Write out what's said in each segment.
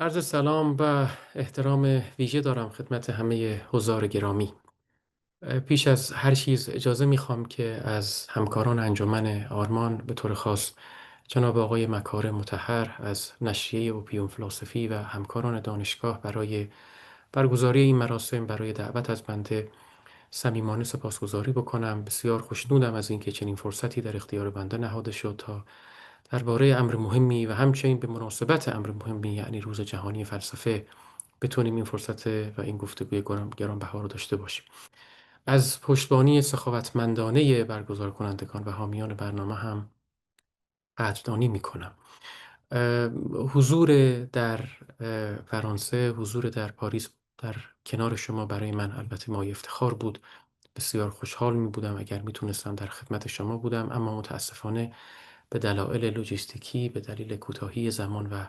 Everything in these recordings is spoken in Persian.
عرض سلام و احترام ویژه دارم خدمت همه حضار گرامی. پیش از هر چیز اجازه میخوام که از همکاران انجمن آرمان به طور خاص جناب آقای مکارم مطهر از نشریه اوپیوم فلسفی و همکاران دانشگاه برای برگزاری این مراسم برای دعوت از بنده صمیمانه سپاسگزاری بکنم. بسیار خوشنودم از اینکه چنین فرصتی در اختیار بنده نهاده شد تا درباره امر مهمی و همچنین به مناسبت امر مهمی یعنی روز جهانی فلسفه بتونیم این فرصت و این گفتگوی گرانبها رو داشته باشیم. از پشتبانی سخاوتمندانه برگزار کنندگان و حامیان برنامه هم قدردانی میکنم. حضور در فرانسه، حضور در پاریس در کنار شما برای من البته مایه افتخار بود. بسیار خوشحال می بودم اگر می تونستم در خدمت شما بودم، اما متاسفانه به دلایل لوجستیکی، به دلیل کوتاهی زمان و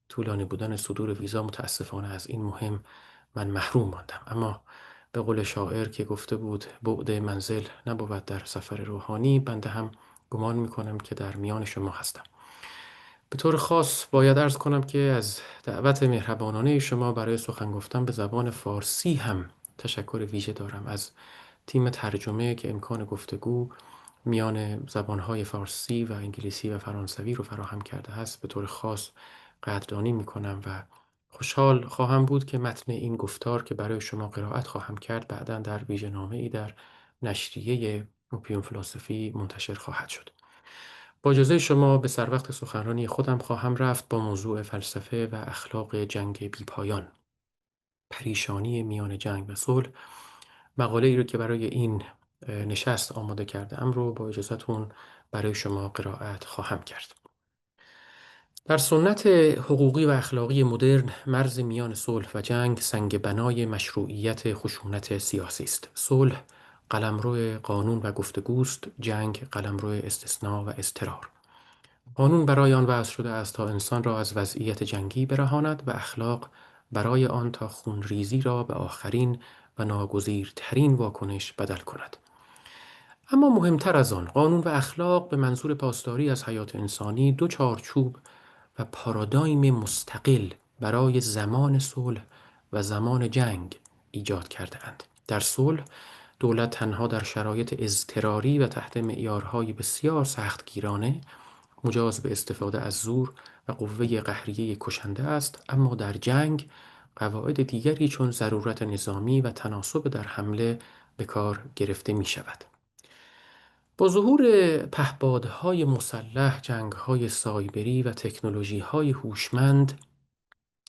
طولانی بودن صدور ویزا متاسفانه از این مهم من محروم ماندم. اما به قول شاعر که گفته بود بعد منزل نبود در سفر روحانی، بنده هم گمان می کنم که در میان شما هستم. به طور خاص باید عرض کنم که از دعوت مهربانانه شما برای سخن گفتن به زبان فارسی هم تشکر ویژه دارم. از تیم ترجمه که امکان گفتگو میان زبانهای فارسی و انگلیسی و فرانسوی رو فراهم کرده است به طور خاص قدردانی می کنم و خوشحال خواهم بود که متن این گفتار که برای شما قرائت خواهم کرد بعداً در ویژه‌نامه‌ای در نشریه اوپیوم فلسفی منتشر خواهد شد. با اجازه شما به سر وقت سخنرانی خودم خواهم رفت با موضوع فلسفه و اخلاق جنگ بیپایان، پریشانی میان جنگ و صلح. مقاله ای رو که برای این نشست آماده کرده ام رو با اجازهتون برای شما قرائت خواهم کرد. در سنت حقوقی و اخلاقی مدرن، مرز میان صلح و جنگ سنگ بنای مشروعیت خشونت سیاسی است. صلح قلمرو قانون و گفتگوست، جنگ قلمرو استثناء و اضطرار. قانون برای آن وضع شده است تا انسان را از وضعیت جنگی برهاند و اخلاق برای آن تا خونریزی را به آخرین و ناگزیرترین واکنش بدل کند. اما مهمتر از آن، قانون و اخلاق به منظور پاسداری از حیات انسانی دو چارچوب و پارادایم مستقل برای زمان صلح و زمان جنگ ایجاد کرده اند. در صلح، دولت تنها در شرایط اضطراری و تحت معیارهای بسیار سختگیرانه مجاز به استفاده از زور و قوه قهریه کشنده است، اما در جنگ قواعد دیگری چون ضرورت نظامی و تناسب در حمله به کار گرفته می شود. با ظهور پهپادهای مسلح، جنگ‌های سایبری و تکنولوژی‌های هوشمند،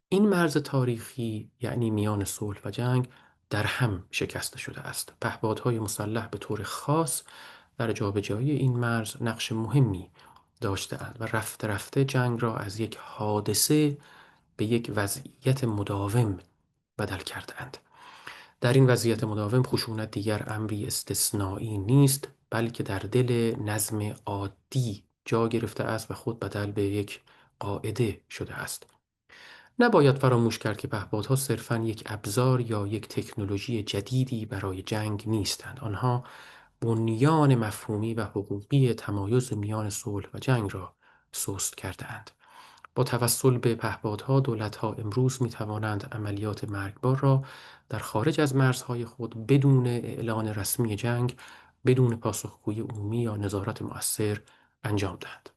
این مرز تاریخی یعنی میان صلح و جنگ در هم شکسته شده است. پهپادهای مسلح به طور خاص در جابجایی این مرز نقش مهمی داشته‌اند و رفته رفته جنگ را از یک حادثه به یک وضعیت مداوم بدل کرده‌اند. در این وضعیت مداوم خشونت دیگر امری استثنایی نیست، بلکه در دل نظم عادی جا گرفته است و خود بدل به یک قاعده شده است. نباید فراموش کرد که پهپادها صرفاً یک ابزار یا یک تکنولوژی جدیدی برای جنگ نیستند. آنها بنیان مفهومی و حقوقی تمایز میان صلح و جنگ را سست کرده‌اند. با توسل به پهپادها، دولت‌ها امروز می‌توانند عملیات مرگبار را در خارج از مرزهای خود بدون اعلان رسمی جنگ، بدون پاسخگویی عمومی یا نظارت مؤثر انجام دهند.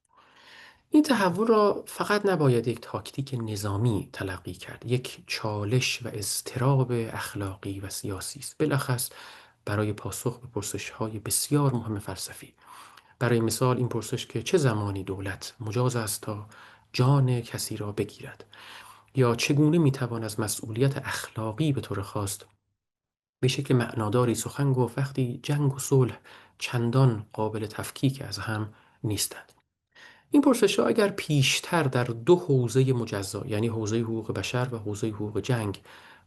این تحول را فقط نباید یک تاکتیک نظامی تلقی کرد، یک چالش و اضطراب اخلاقی و سیاسی است، بالاخص برای پاسخ به پرسش‌های بسیار مهم فلسفی. برای مثال این پرسش که چه زمانی دولت مجاز است تا جان کسی را بگیرد، یا چگونه میتوان از مسئولیت اخلاقی به طور خاص به شکل معناداری سخن گفت وقتی جنگ و صلح چندان قابل تفکیک از هم نیستند. این پرسش‌ها اگر پیشتر در دو حوزه مجزا یعنی حوزه حقوق بشر و حوزه حقوق جنگ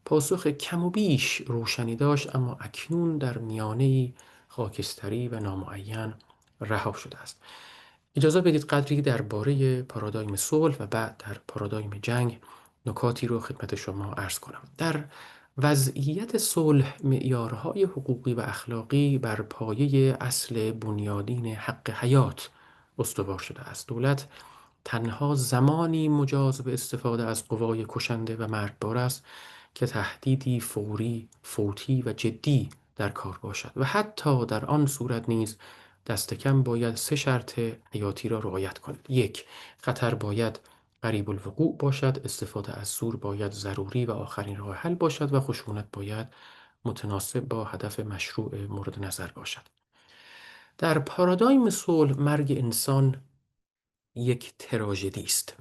پاسخ کم و بیش روشنی داشت، اما اکنون در میانه خاکستری و نامعین رها شده است. اجازه بدید قدری درباره پارادایم صلح و بعد در پارادایم جنگ نکاتی رو خدمت شما عرض کنم. در وضعیت صلح، معیارهای حقوقی و اخلاقی بر پایه اصل بنیادین حق حیات استوار شده است. دولت تنها زمانی مجاز به استفاده از قوای کشنده و مرگبار است که تهدیدی فوری، فوتی و جدی در کار باشد و حتی در آن صورت نیز دست کم باید 3 شرط حیاتی را رعایت کند. 1. خطر باید قریب الوقوع باشد، استفاده از زور باید ضروری و آخرین راه حل باشد و خشونت باید متناسب با هدف مشروع مورد نظر باشد. در پارادایم صلح، مرگ انسان یک تراژدی است.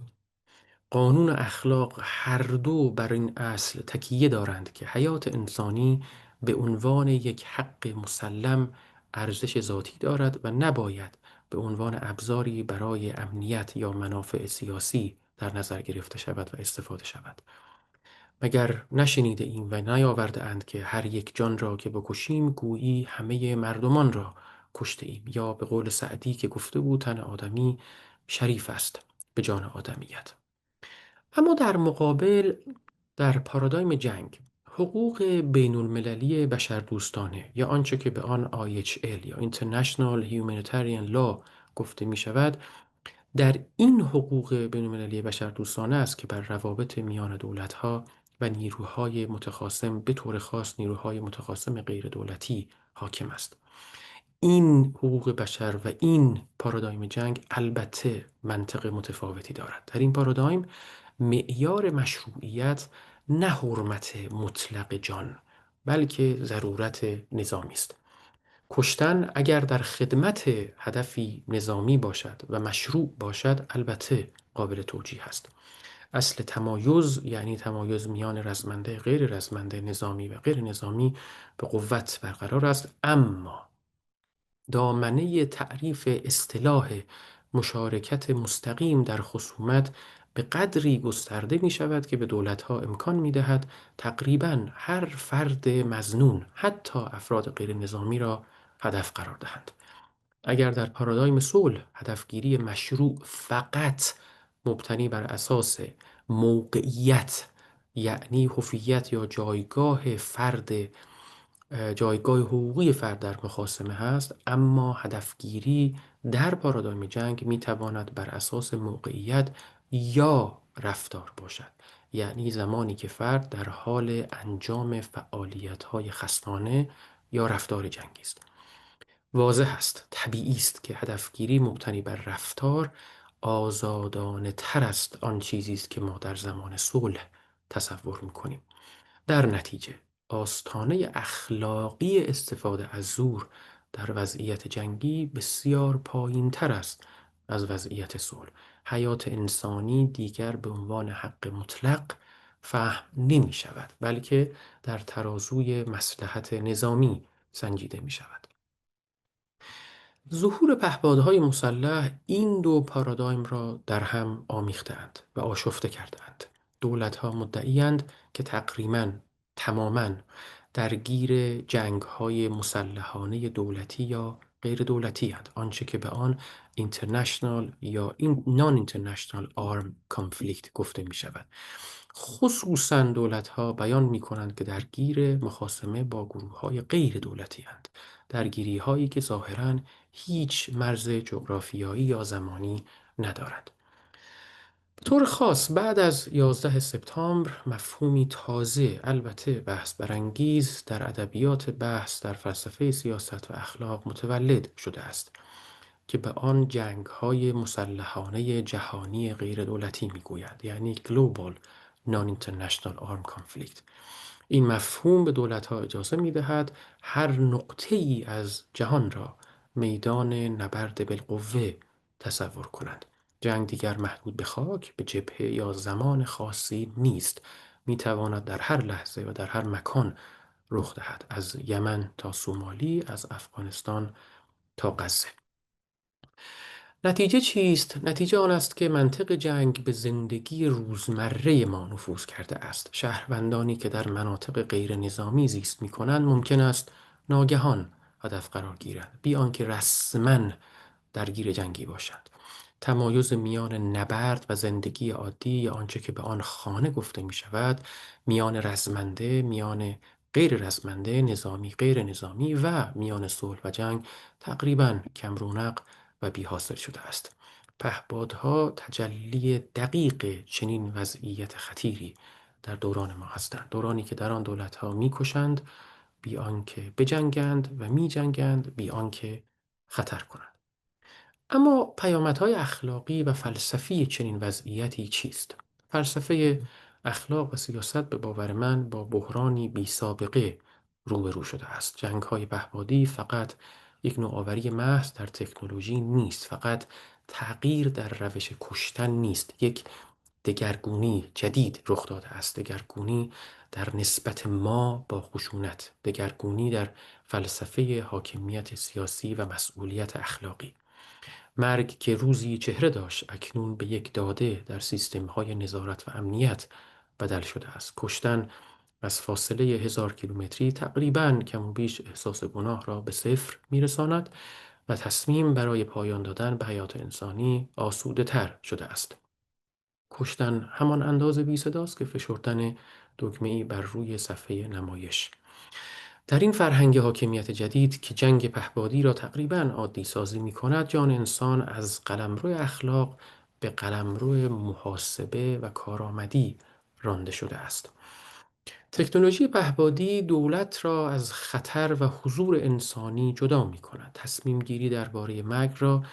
قانون و اخلاق هر دو بر این اصل تکیه دارند که حیات انسانی به عنوان یک حق مسلم ارزش ذاتی دارد و نباید به عنوان ابزاری برای امنیت یا منافع سیاسی در نظر گرفته شود و استفاده شود. مگر نشنیده ایم و نیاورده اند که هر یک جان را که بکشیم گویی همه مردمان را کشته ایم، یا به قول سعدی که گفته بود تن آدمی شریف است به جان آدمیت. اما در مقابل، در پارادایم جنگ، حقوق بین المللی بشردوستانه یا آنچه که به آن IHL یا International Humanitarian Law گفته می شود، در این حقوق بین المللی بشردوستانه است که بر روابط میان دولت‌ها و نیروهای متخاصم، به طور خاص نیروهای متخاصم غیر دولتی، حاکم است. این حقوق بشر و این پارادایم جنگ البته منطق متفاوتی دارد. در این پارادایم معیار مشروعیت نه حرمت مطلق جان، بلکه ضرورت نظامی است. کشتن اگر در خدمت هدفی نظامی باشد و مشروع باشد البته قابل توجیه است. اصل تمایز، یعنی تمایز میان رزمنده، غیر رزمنده، نظامی و غیر نظامی، به قوت برقرار است، اما دامنه تعریف اصطلاح مشارکت مستقیم در خصومت به قدری گسترده می شود که به دولت‌ها امکان می دهد تقریباً هر فرد مظنون، حتی افراد غیر نظامی را هدف قرار دهند. اگر در پارادایم صلح هدفگیری مشروع فقط مبتنی بر اساس موقعیت، یعنی هویت یا جایگاه حقوقی فرد در مخاصمه هست، اما هدفگیری در پارادایم جنگ می تواند بر اساس موقعیت یا رفتار باشد، یعنی زمانی که فرد در حال انجام فعالیت‌های خستانه یا رفتار جنگی است. واضح است، طبیعی است که هدفگیری مبتنی بر رفتار آزادانه تر است آن چیزی است که ما در زمان صلح تصور می‌کنیم. در نتیجه آستانه اخلاقی استفاده از زور در وضعیت جنگی بسیار پایین‌تر است از وضعیت صلح. حیات انسانی دیگر به عنوان حق مطلق فهم نمی شود، بلکه در ترازوی مصلحت نظامی سنجیده می شود. ظهور پهپادهای مسلح این دو پارادایم را در هم آمیخته‌اند و آشفته کرده‌اند. دولت‌ها مدعی‌اند که تماماً درگیر جنگ‌های مسلحانه دولتی یا غیر دولتی هستند، آنچه که به آن اینترنشنال یا نان اینترنشنال آرم کانفلیکت گفته می شود. خصوصاً دولت‌ها بیان می‌کنند که درگیر مخاصمه با گروه‌های غیر دولتی هستند، درگیری‌هایی که ظاهراً هیچ مرز جغرافیایی یا زمانی ندارد. به طور خاص بعد از 11 سپتامبر مفهومی تازه، البته بحث برانگیز، در ادبیات بحث در فلسفه سیاست و اخلاق متولد شده است که به آن جنگ‌های مسلحانه جهانی غیر دولتی می‌گویند، یعنی Global Non-International Armed Conflict. این مفهوم به دولت‌ها اجازه می‌دهد هر نقطه‌ای از جهان را میدان نبرد بالقوه تصور کنند. جنگ دیگر محدود به خاک، به جبهه یا زمان خاصی نیست. می‌تواند در هر لحظه و در هر مکان رخ دهد، از یمن تا سومالی، از افغانستان تا غزه. نتیجه چیست؟ نتیجه آن است که منطق جنگ به زندگی روزمره ما نفوذ کرده است. شهروندانی که در مناطق غیر نظامی زیست می‌کنند ممکن است ناگهان هدف قرار گیرند، بی آنکه رسما درگیر جنگی باشند. تمایز میان نبرد و زندگی عادی یا آنچه که به آن خانه گفته می شود، میان رزمنده، میان غیر رزمنده، نظامی، غیر نظامی و میان صلح و جنگ تقریباً کم رونق و بی حاصل شده است. پهپادها تجلی دقیق چنین وضعیت خطیری در دوران ما هستند. دورانی که در آن دولت‌ها می‌کشند بی آنکه بجنگند و می‌جنگند بی آنکه خطر کنند. اما پیامدهای اخلاقی و فلسفی چنین وضعیتی چیست؟ فلسفه اخلاق و سیاست به باور من با بحرانی بی سابقه روبرو شده است. جنگ‌های پهپادی فقط یک نوآوری محض در تکنولوژی نیست، فقط تغییر در روش کشتن نیست، یک دگرگونی جدید رخ داده است. دگرگونی در نسبت ما با خشونت، دگرگونی در فلسفه حاکمیت سیاسی و مسئولیت اخلاقی. مرگ که روزی چهره داشت اکنون به یک داده در سیستم‌های نظارت و امنیت بدل شده است. کشتن از فاصله 1000 کیلومتری تقریباً کم و بیش احساس گناه را به صفر می‌رساند و تصمیم برای پایان دادن به حیات انسانی آسوده تر شده است. کشتن همان اندازه بی صداست که فشردن دکمه‌ای بر روی صفحه نمایش. در این فرهنگ حاکمیت جدید که جنگ پهپادی را تقریباً عادی سازی می کند، جان انسان از قلمرو اخلاق به قلمرو محاسبه و کارآمدی رانده شده است. تکنولوژی پهپادی دولت را از خطر و حضور انسانی جدا می کند. تصمیم گیری درباره مرگ را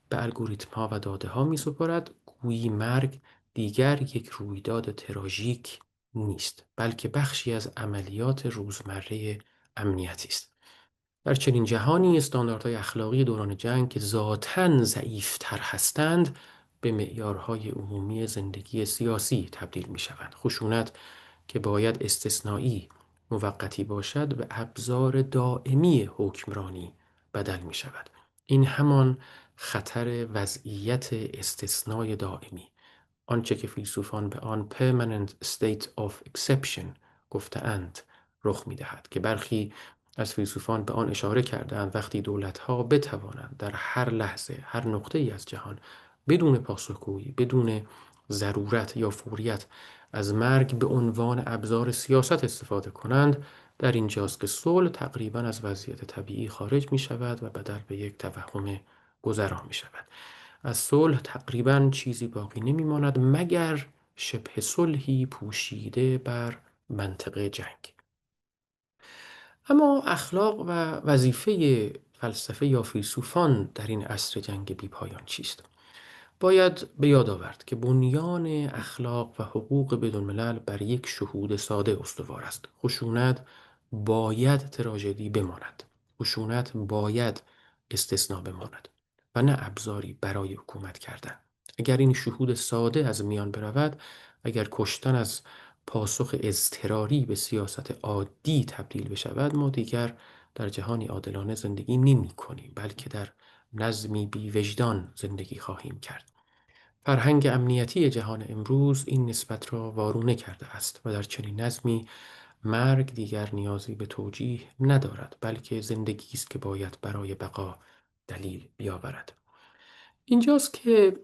به الگوریتم‌ها و داده‌ها می‌سپارد، گویی مرگ دیگر یک رویداد تراژیک نیست، بلکه بخشی از عملیات روزمره امنیتی است. در چنین جهانی استانداردهای اخلاقی دوران جنگ که ذاتاً ضعیف‌تر هستند، به معیارهای عمومی زندگی سیاسی تبدیل می‌شوند. خشونت که باید استثنایی، موقتی باشد، به ابزار دائمی حکمرانی بدل می‌شود. این همان خطر وضعیت استثنای دائمی، آنچه که فیلسوفان به آن permanent state of exception گفته‌اند، رخ می‌دهد که برخی از فیلسوفان به آن اشاره کرده‌اند. وقتی دولت‌ها بتوانند در هر لحظه، هر نقطه‌ای از جهان بدون پاسخگویی، بدون ضرورت یا فوریت از مرگ به عنوان ابزار سیاست استفاده کنند، در اینجاست که صلح تقریباً از وضعیت طبیعی خارج می شود و بدل به یک توهم گذرا می شود. از صلح تقریباً چیزی باقی نمی ماند مگر شبه صلحی پوشیده بر منطق جنگ. اما اخلاق و وظیفه فلسفه یا فیلسوفان در این عصر جنگ بی پایان چیست؟ باید به یاد آورد که بنیان اخلاق و حقوق بین‌الملل بر یک شهود ساده استوار است. خشونت باید تراژدی بماند. خشونت باید استثناء بماند و نه ابزاری برای حکومت کردن. اگر این شهود ساده از میان برود، اگر کشتن از پاسخ اضطراری به سیاست عادی تبدیل بشود، ما دیگر در جهانی عادلانه زندگی نمی کنیم، بلکه در نظمی بی وجدان زندگی خواهیم کرد. فرهنگ امنیتی جهان امروز این نسبت را وارونه کرده است و در چنین نظمی مرگ دیگر نیازی به توجیه ندارد، بلکه زندگی است که باید برای بقا دلیل بیاورد. اینجاست که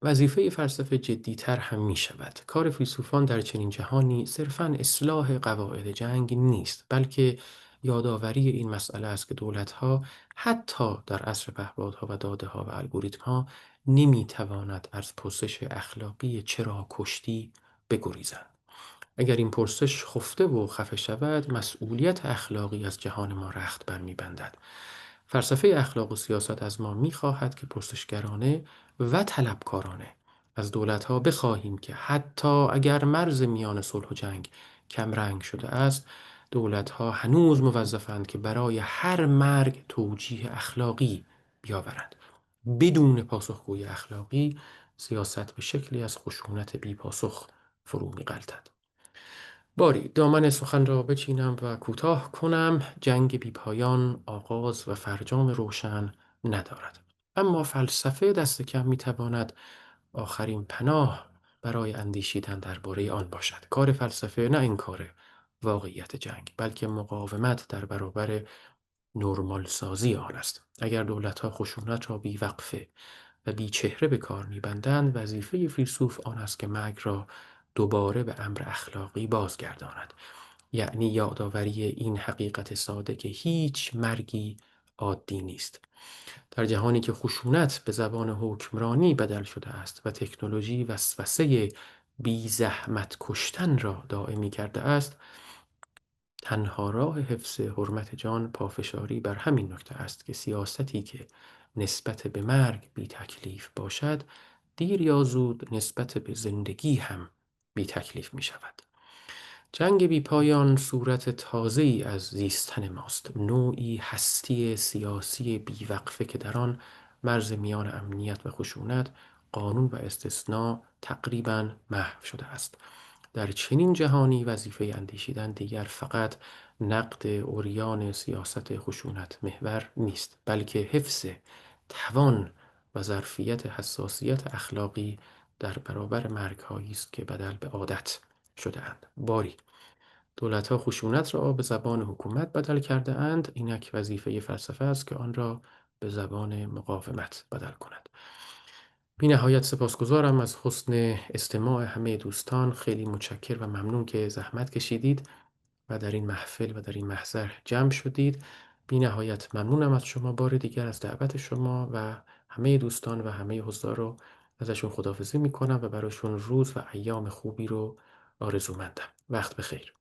وظیفه فلسفه جدی‌تر هم می شود. کار فیلسوفان در چنین جهانی صرفاً اصلاح قواعد جنگ نیست، بلکه یادآوری این مسئله است که دولت‌ها حتی در عصر پهپادها و داده‌ها و الگوریتم‌ها نمی‌تواند از پرسش اخلاقی چرا کشتی بگریزند. اگر این پرسش خفته و خفه شود، مسئولیت اخلاقی از جهان ما رخت برمی‌بندد. فلسفه اخلاق و سیاست از ما می‌خواهد که پرسشگرانه و طلبکارانه از دولت‌ها بخواهیم که حتی اگر مرز میان صلح و جنگ کمرنگ شده است، دولت‌ها هنوز موظفند که برای هر مرگ توجیه اخلاقی بیاورند. بدون پاسخگویی اخلاقی، سیاست به شکلی از خشونت بی پاسخ فرو می‌غلطد. باری دامن سخن را بچینم و کوتاه کنم. جنگ بی پایان آغاز و فرجام روشن ندارد، اما فلسفه دست کم میتواند آخرین پناه برای اندیشیدن درباره آن باشد. کار فلسفه نه انکار واقعیت جنگ، بلکه مقاومت در برابر نرمال سازی آن است. اگر دولت‌ها خشونت را بی وقفه و بی چهره به کار می‌بندند، وظیفه فیلسوف آن است که مرگ را دوباره به امر اخلاقی بازگرداند. یعنی یادآوری این حقیقت ساده که هیچ مرگی عادی نیست. در جهانی که خشونت به زبان حکمرانی بدل شده است و تکنولوژی وسوسه بی زحمت کشتن را دائمی کرده است، تنها راه حفظ حرمت جان پافشاری بر همین نکته است که سیاستی که نسبت به مرگ بی تکلیف باشد، دیر یا زود نسبت به زندگی هم بی تکلیف می شود. جنگ بی پایان صورت تازه‌ای از زیستن ماست، نوعی هستی سیاسی بیوقفه که در آن مرز میان امنیت و خشونت، قانون و استثناء تقریباً محو شده است. در چنین جهانی وظیفه اندیشیدن دیگر فقط نقد عریان سیاست خشونت محور نیست، بلکه حفظ توان و ظرفیت حساسیت اخلاقی در برابر مرگ‌هایی است که بدل به عادت شده‌اند. باری دولت‌ها خشونت را به زبان حکومت بدل کرده اند، اینک وظیفه فلسفه است که آن را به زبان مقاومت بدل کند. بی نهایت سپاسگزارم از حسن استماع همه دوستان. خیلی متشکر و ممنون که زحمت کشیدید و در این محفل و در این محضر جمع شدید. بی نهایت ممنونم از شما. بار دیگر از دعوت شما و همه دوستان و همه حضار رو ازشون خداحافظی میکنم و براشون روز و ایام خوبی رو آرزومندم. وقت بخیر.